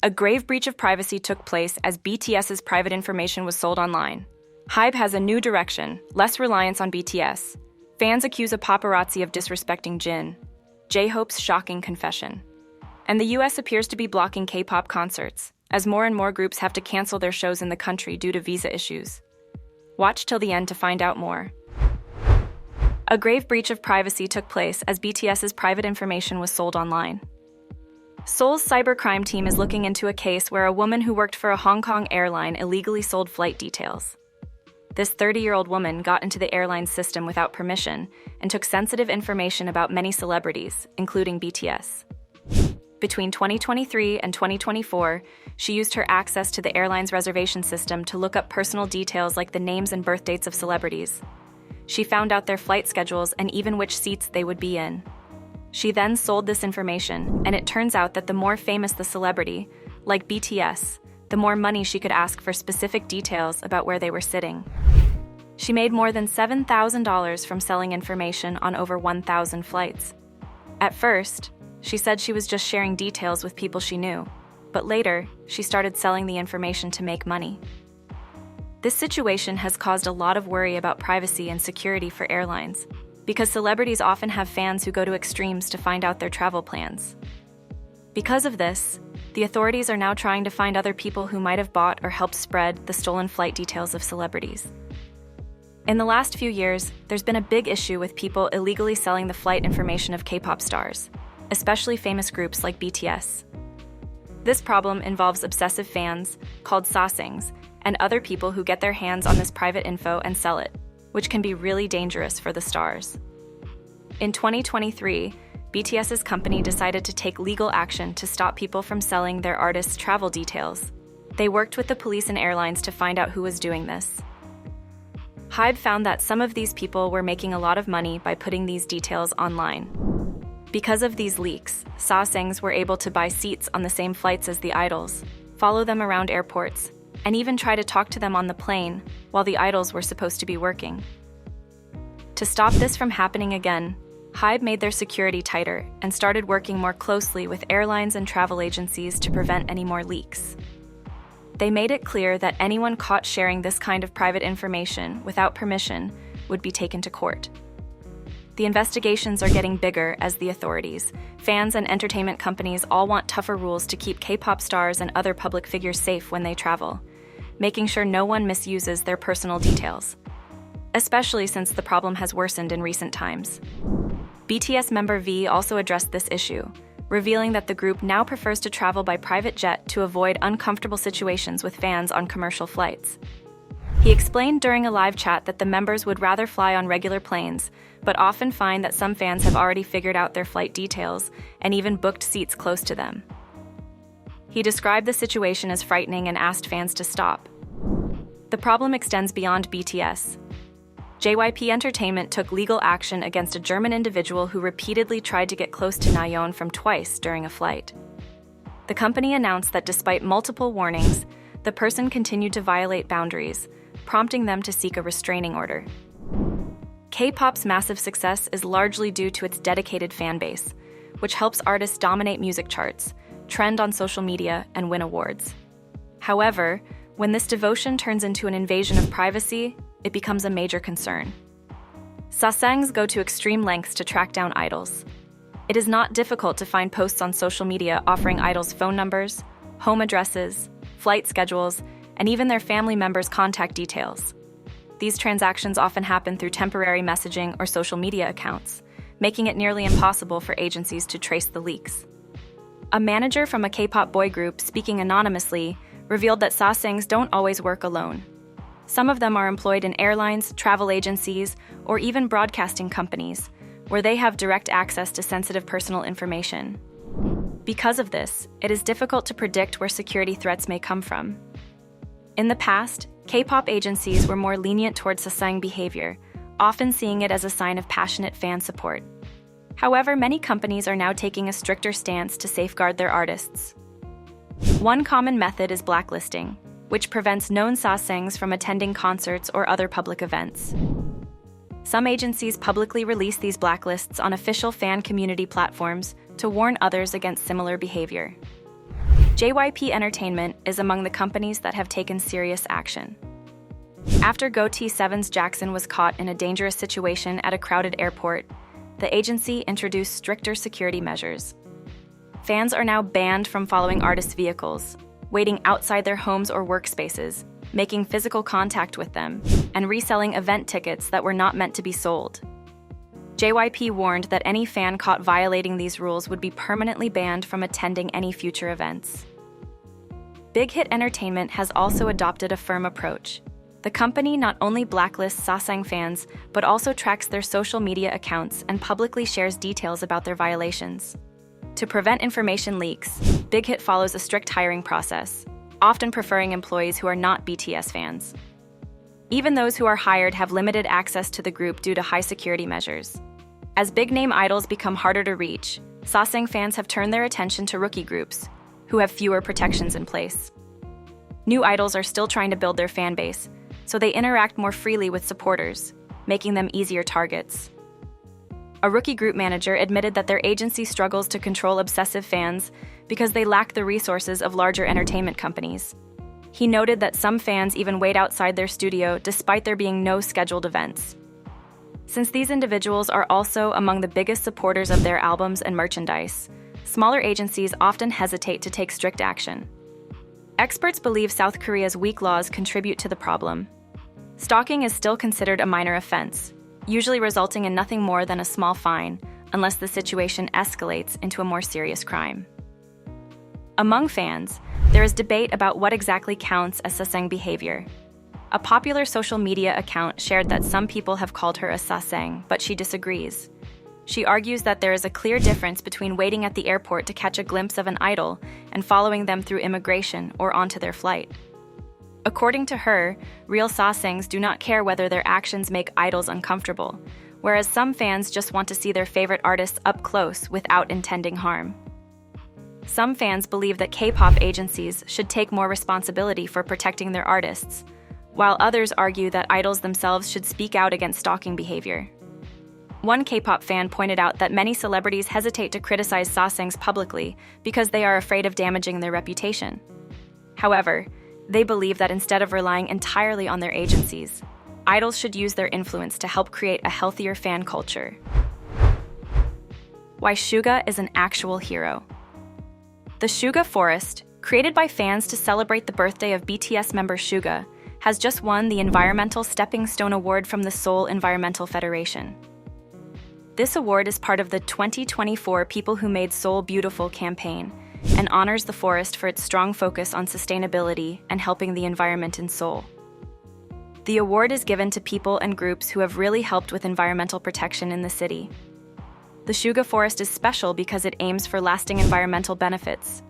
A grave breach of privacy took place as BTS's private information was sold online. HYBE has a new direction, less reliance on BTS. Fans accuse a paparazzi of disrespecting Jimin. J-Hope's shocking confession. And the US appears to be blocking K-pop concerts, as more and more groups have to cancel their shows in the country due to visa issues. Watch till the end to find out more. A grave breach of privacy took place as BTS's private information was sold online. Seoul's cybercrime team is looking into a case where a woman who worked for a Hong Kong airline illegally sold flight details. This 30-year-old woman got into the airline's system without permission and took sensitive information about many celebrities, including BTS. Between 2023 and 2024, she used her access to the airline's reservation system to look up personal details like the names and birth dates of celebrities. She found out their flight schedules and even which seats they would be in. She then sold this information, and it turns out that the more famous the celebrity, like BTS, the more money she could ask for specific details about where they were sitting. She made more than $7,000 from selling information on over 1,000 flights. At first, she said she was just sharing details with people she knew, but later, she started selling the information to make money. This situation has caused a lot of worry about privacy and security for airlines, because celebrities often have fans who go to extremes to find out their travel plans. Because of this, the authorities are now trying to find other people who might have bought or helped spread the stolen flight details of celebrities. In the last few years, there's been a big issue with people illegally selling the flight information of K-pop stars, especially famous groups like BTS. This problem involves obsessive fans, called sasaengs, and other people who get their hands on this private info and sell it, which can be really dangerous for the stars. In 2023, BTS's company decided to take legal action to stop people from selling their artists' travel details. They worked with the police and airlines to find out who was doing this. HYBE found that some of these people were making a lot of money by putting these details online. Because of these leaks, sasaengs were able to buy seats on the same flights as the idols, follow them around airports, and even try to talk to them on the plane while the idols were supposed to be working. To stop this from happening again, HYBE made their security tighter and started working more closely with airlines and travel agencies to prevent any more leaks. They made it clear that anyone caught sharing this kind of private information without permission would be taken to court. The investigations are getting bigger as the authorities, fans, and entertainment companies all want tougher rules to keep K-pop stars and other public figures safe when they travel, making sure no one misuses their personal details, especially since the problem has worsened in recent times. BTS member V also addressed this issue, revealing that the group now prefers to travel by private jet to avoid uncomfortable situations with fans on commercial flights. He explained during a live chat that the members would rather fly on regular planes, but often find that some fans have already figured out their flight details and even booked seats close to them. He described the situation as frightening and asked fans to stop. The problem extends beyond BTS. JYP Entertainment took legal action against a German individual who repeatedly tried to get close to Nayeon from twice during a flight. The company announced that despite multiple warnings, the person continued to violate boundaries, prompting them to seek a restraining order. K-pop's massive success is largely due to its dedicated fan base, which helps artists dominate music charts, trend on social media, and win awards. However, when this devotion turns into an invasion of privacy, it becomes a major concern. Sasaengs go to extreme lengths to track down idols. It is not difficult to find posts on social media offering idols' phone numbers, home addresses, flight schedules, and even their family members' contact details. These transactions often happen through temporary messaging or social media accounts, making it nearly impossible for agencies to trace the leaks. A manager from a K-pop boy group speaking anonymously revealed that sasaengs don't always work alone. Some of them are employed in airlines, travel agencies, or even broadcasting companies, where they have direct access to sensitive personal information. Because of this, it is difficult to predict where security threats may come from. In the past, K-pop agencies were more lenient towards sasaeng behavior, often seeing it as a sign of passionate fan support. However, many companies are now taking a stricter stance to safeguard their artists. One common method is blacklisting, which prevents known sasaengs from attending concerts or other public events. Some agencies publicly release these blacklists on official fan community platforms to warn others against similar behavior. JYP Entertainment is among the companies that have taken serious action. After GOT7's Jackson was caught in a dangerous situation at a crowded airport, the agency introduced stricter security measures. Fans are now banned from following artists' vehicles, waiting outside their homes or workspaces, making physical contact with them, and reselling event tickets that were not meant to be sold. JYP warned that any fan caught violating these rules would be permanently banned from attending any future events. Big Hit Entertainment has also adopted a firm approach. The company not only blacklists Sasaeng fans, but also tracks their social media accounts and publicly shares details about their violations. To prevent information leaks, Big Hit follows a strict hiring process, often preferring employees who are not BTS fans. Even those who are hired have limited access to the group due to high security measures. As big-name idols become harder to reach, Sasaeng fans have turned their attention to rookie groups, who have fewer protections in place. New idols are still trying to build their fan base, so they interact more freely with supporters, making them easier targets. A rookie group manager admitted that their agency struggles to control obsessive fans because they lack the resources of larger entertainment companies. He noted that some fans even wait outside their studio despite there being no scheduled events. Since these individuals are also among the biggest supporters of their albums and merchandise, smaller agencies often hesitate to take strict action. Experts believe South Korea's weak laws contribute to the problem. Stalking is still considered a minor offense, usually resulting in nothing more than a small fine, unless the situation escalates into a more serious crime. Among fans, there is debate about what exactly counts as Sasaeng behavior. A popular social media account shared that some people have called her a Sasaeng, but she disagrees. She argues that there is a clear difference between waiting at the airport to catch a glimpse of an idol and following them through immigration or onto their flight. According to her, real Sasaengs do not care whether their actions make idols uncomfortable, whereas some fans just want to see their favorite artists up close without intending harm. Some fans believe that K-pop agencies should take more responsibility for protecting their artists, while others argue that idols themselves should speak out against stalking behavior. One K-pop fan pointed out that many celebrities hesitate to criticize Sasaengs publicly because they are afraid of damaging their reputation. However, they believe that instead of relying entirely on their agencies, idols should use their influence to help create a healthier fan culture. Why Suga is an actual hero. The Suga Forest, created by fans to celebrate the birthday of BTS member Suga, has just won the Environmental Stepping Stone Award from the Seoul Environmental Federation. This award is part of the 2024 People Who Made Seoul Beautiful campaign and honors the forest for its strong focus on sustainability and helping the environment in Seoul. The award is given to people and groups who have really helped with environmental protection in the city. The Suga Forest is special because it aims for lasting environmental benefits,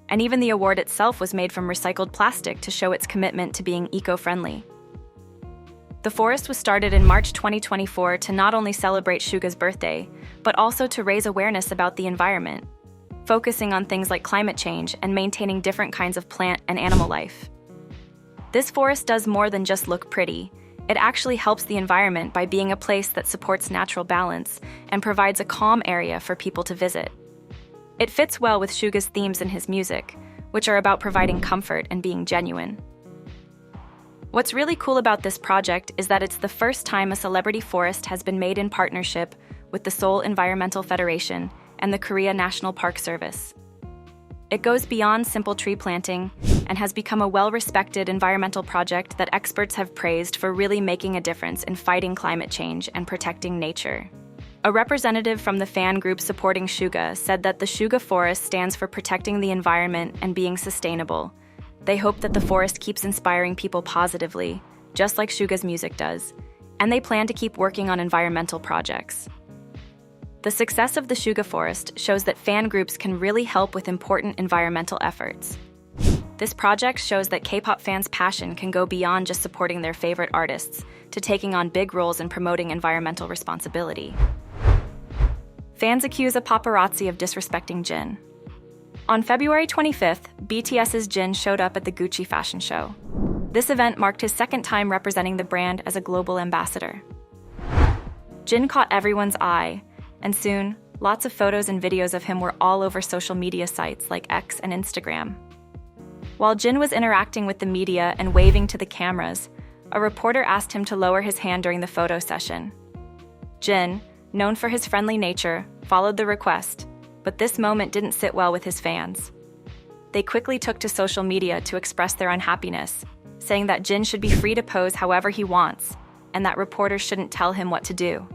and even the award itself was made from recycled plastic to show its commitment to being eco-friendly. The forest was started in March 2024 to not only celebrate Suga's birthday, but also to raise awareness about the environment, focusing on things like climate change and maintaining different kinds of plant and animal life. This forest does more than just look pretty. It actually helps the environment by being a place that supports natural balance and provides a calm area for people to visit. It fits well with Suga's themes in his music, which are about providing comfort and being genuine. What's really cool about this project is that it's the first time a celebrity forest has been made in partnership with the Seoul Environmental Federation and the Korea National Park Service. It goes beyond simple tree planting and has become a well-respected environmental project that experts have praised for really making a difference in fighting climate change and protecting nature. A representative from the fan group supporting Suga said that the Suga Forest stands for protecting the environment and being sustainable. They hope that the forest keeps inspiring people positively, just like Suga's music does, and they plan to keep working on environmental projects. The success of the Suga Forest shows that fan groups can really help with important environmental efforts. This project shows that K-pop fans' passion can go beyond just supporting their favorite artists to taking on big roles in promoting environmental responsibility. Fans accuse a paparazzi of disrespecting Jin. On February 25th, BTS's Jin showed up at the Gucci fashion show. This event marked his second time representing the brand as a global ambassador. Jin caught everyone's eye, and soon, lots of photos and videos of him were all over social media sites like X and Instagram. While Jin was interacting with the media and waving to the cameras, a reporter asked him to lower his hand during the photo session. Jin, known for his friendly nature, followed the request, but this moment didn't sit well with his fans. They quickly took to social media to express their unhappiness, saying that Jin should be free to pose however he wants, and that reporters shouldn't tell him what to do.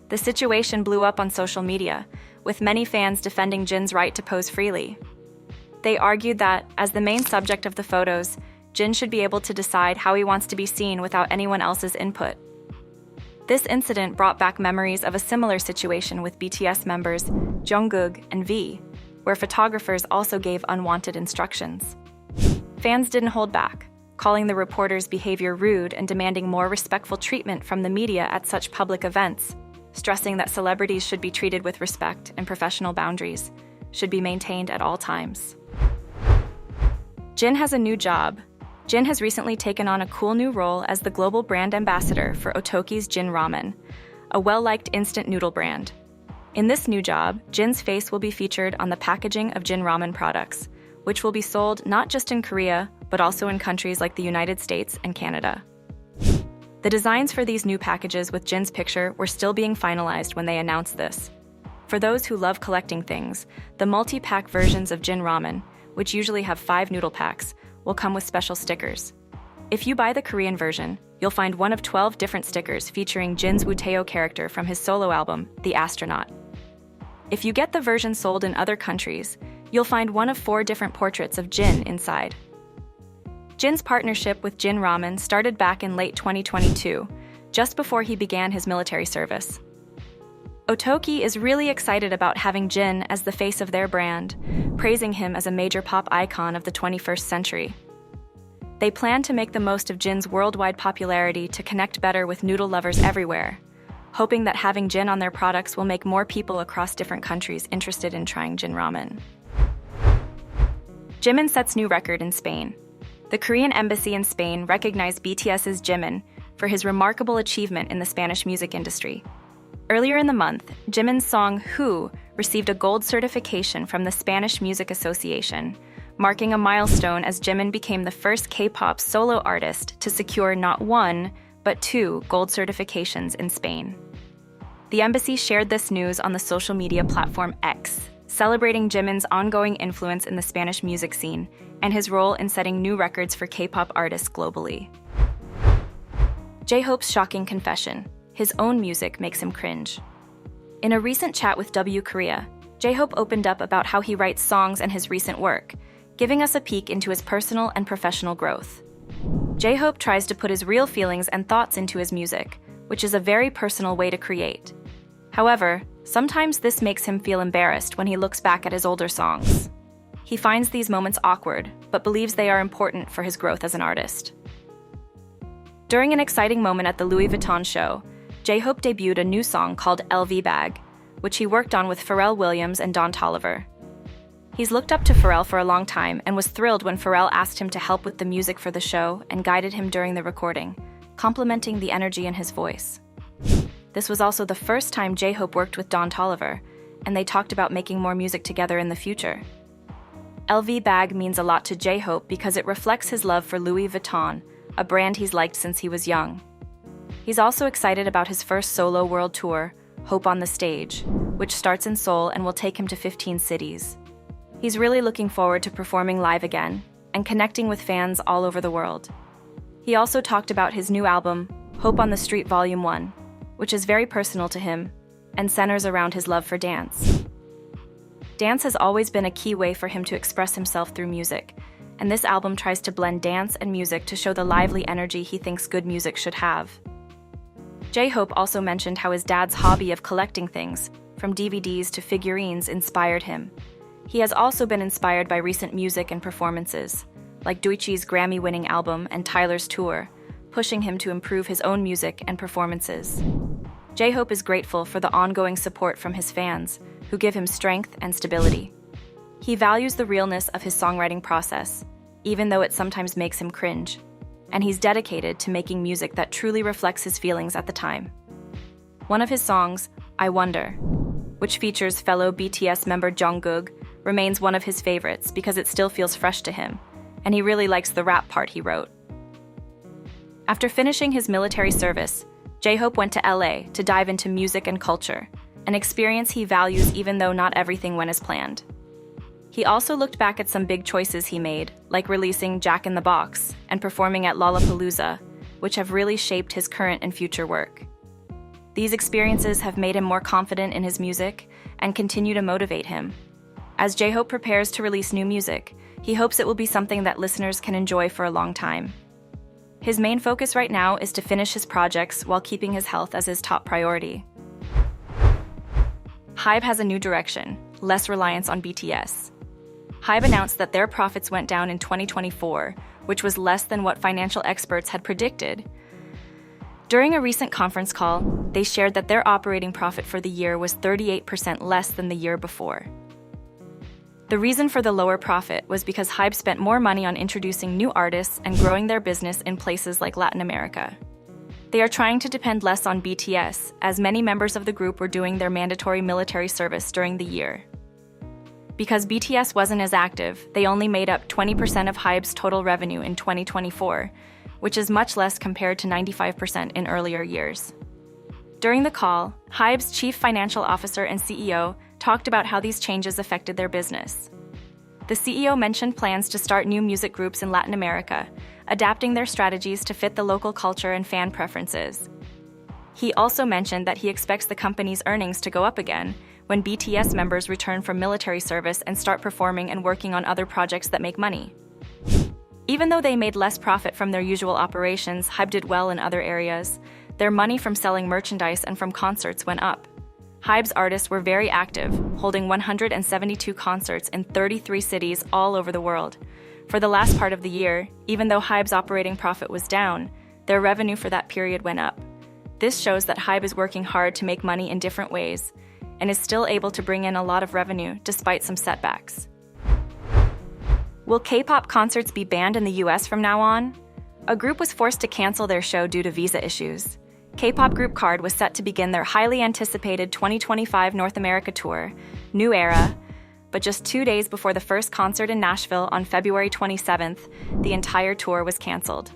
The situation blew up on social media, with many fans defending Jin's right to pose freely. They argued that, as the main subject of the photos, Jin should be able to decide how he wants to be seen without anyone else's input. This incident brought back memories of a similar situation with BTS members Jungkook and V, where photographers also gave unwanted instructions. Fans didn't hold back, calling the reporters' behavior rude and demanding more respectful treatment from the media at such public events, stressing that celebrities should be treated with respect and professional boundaries should be maintained at all times. Jin has a new job. Jin has recently taken on a cool new role as the global brand ambassador for Otoki's Jin Ramen, a well-liked instant noodle brand. In this new job, Jin's face will be featured on the packaging of Jin Ramen products, which will be sold not just in Korea, but also in countries like the United States and Canada. The designs for these new packages with Jin's picture were still being finalized when they announced this. For those who love collecting things, the multi-pack versions of Jin Ramen, which usually have 5 noodle packs, will come with special stickers. If you buy the Korean version, you'll find one of 12 different stickers featuring Jin's Woo-tae character from his solo album, The Astronaut. If you get the version sold in other countries, you'll find one of 4 different portraits of Jin inside. Jin's partnership with Jin Ramen started back in late 2022, just before he began his military service. Otoki is really excited about having Jin as the face of their brand, praising him as a major pop icon of the 21st century. They plan to make the most of Jin's worldwide popularity to connect better with noodle lovers everywhere, hoping that having Jin on their products will make more people across different countries interested in trying Jin Ramen. Jimin sets new record in Spain. The Korean embassy in Spain recognized BTS's Jimin for his remarkable achievement in the Spanish music industry. Earlier in the month, Jimin's song Who received a gold certification from the Spanish Music Association, marking a milestone as Jimin became the first K-pop solo artist to secure not 1, but 2 gold certifications in Spain. The embassy shared this news on the social media platform X, celebrating Jimin's ongoing influence in the Spanish music scene and his role in setting new records for K-pop artists globally. J-Hope's shocking confession: his own music makes him cringe. In a recent chat with W Korea, J-Hope opened up about how he writes songs and his recent work, giving us a peek into his personal and professional growth. J-Hope tries to put his real feelings and thoughts into his music, which is a very personal way to create. However, sometimes this makes him feel embarrassed when he looks back at his older songs. He finds these moments awkward, but believes they are important for his growth as an artist. During an exciting moment at the Louis Vuitton show, J-Hope debuted a new song called LV Bag, which he worked on with Pharrell Williams and Don Toliver. He's looked up to Pharrell for a long time and was thrilled when Pharrell asked him to help with the music for the show and guided him during the recording, complimenting the energy in his voice. This was also the first time J-Hope worked with Don Toliver, and they talked about making more music together in the future. LV Bag means a lot to J-Hope because it reflects his love for Louis Vuitton, a brand he's liked since he was young. He's also excited about his first solo world tour, Hope on the Stage, which starts in Seoul and will take him to 15 cities. He's really looking forward to performing live again and connecting with fans all over the world. He also talked about his new album, Hope on the Street Volume 1, which is very personal to him and centers around his love for dance. Dance has always been a key way for him to express himself through music, and this album tries to blend dance and music to show the lively energy he thinks good music should have. J-Hope also mentioned how his dad's hobby of collecting things, from DVDs to figurines, inspired him. He has also been inspired by recent music and performances, like Doichi's Grammy-winning album and Tyler's tour, pushing him to improve his own music and performances. J-Hope is grateful for the ongoing support from his fans, who give him strength and stability. He values the realness of his songwriting process, even though it sometimes makes him cringe, and he's dedicated to making music that truly reflects his feelings at the time. One of his songs, I Wonder, which features fellow BTS member Jungkook, remains one of his favorites because it still feels fresh to him, and he really likes the rap part he wrote. After finishing his military service, J-Hope went to LA to dive into music and culture, an experience he values even though not everything went as planned. He also looked back at some big choices he made, like releasing Jack in the Box and performing at Lollapalooza, which have really shaped his current and future work. These experiences have made him more confident in his music and continue to motivate him. As J-Hope prepares to release new music, he hopes it will be something that listeners can enjoy for a long time. His main focus right now is to finish his projects while keeping his health as his top priority. HYBE has a new direction, less reliance on BTS. HYBE announced that their profits went down in 2024, which was less than what financial experts had predicted. During a recent conference call, they shared that their operating profit for the year was 38% less than the year before. The reason for the lower profit was because HYBE spent more money on introducing new artists and growing their business in places like Latin America. They are trying to depend less on BTS, as many members of the group were doing their mandatory military service during the year. Because BTS wasn't as active, they only made up 20% of HYBE's total revenue in 2024, which is much less compared to 95% in earlier years. During the call, HYBE's chief financial officer and CEO talked about how these changes affected their business. The CEO mentioned plans to start new music groups in Latin America, adapting their strategies to fit the local culture and fan preferences. He also mentioned that he expects the company's earnings to go up again when BTS members return from military service and start performing and working on other projects that make money. Even though they made less profit from their usual operations, HYBE did well in other areas. Their money from selling merchandise and from concerts went up. HYBE's artists were very active, holding 172 concerts in 33 cities all over the world. For the last part of the year, even though HYBE's operating profit was down, their revenue for that period went up. This shows that HYBE is working hard to make money in different ways, and is still able to bring in a lot of revenue despite some setbacks. Will K-pop concerts be banned in the US from now on? A group was forced to cancel their show due to visa issues. K-pop group KARD was set to begin their highly anticipated 2025 North America tour, New Era, but just 2 days before the first concert in Nashville on February 27th, the entire tour was canceled.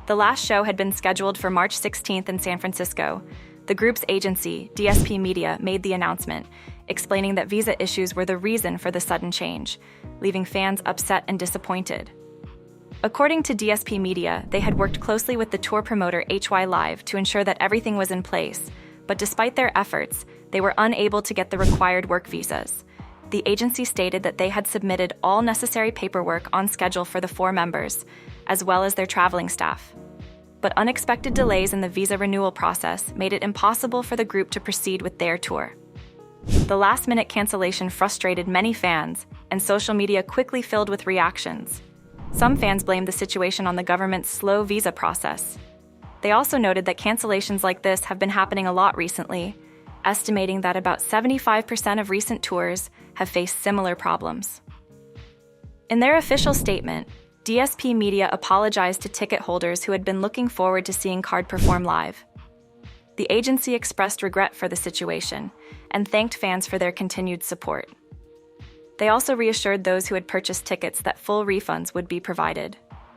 The last show had been scheduled for March 16th in San Francisco. The group's agency, DSP Media, made the announcement, explaining that visa issues were the reason for the sudden change, leaving fans upset and disappointed. According to DSP Media, they had worked closely with the tour promoter HYBE to ensure that everything was in place, but despite their efforts, they were unable to get the required work visas. The agency stated that they had submitted all necessary paperwork on schedule for the 4 members, as well as their traveling staff. But unexpected delays in the visa renewal process made it impossible for the group to proceed with their tour. The last-minute cancellation frustrated many fans, and social media quickly filled with reactions. Some fans blamed the situation on the government's slow visa process. They also noted that cancellations like this have been happening a lot recently, estimating that about 75% of recent tours have faced similar problems. In their official statement, DSP Media apologized to ticket holders who had been looking forward to seeing KARD perform live. The agency expressed regret for the situation and thanked fans for their continued support. They also reassured those who had purchased tickets that full refunds would be provided.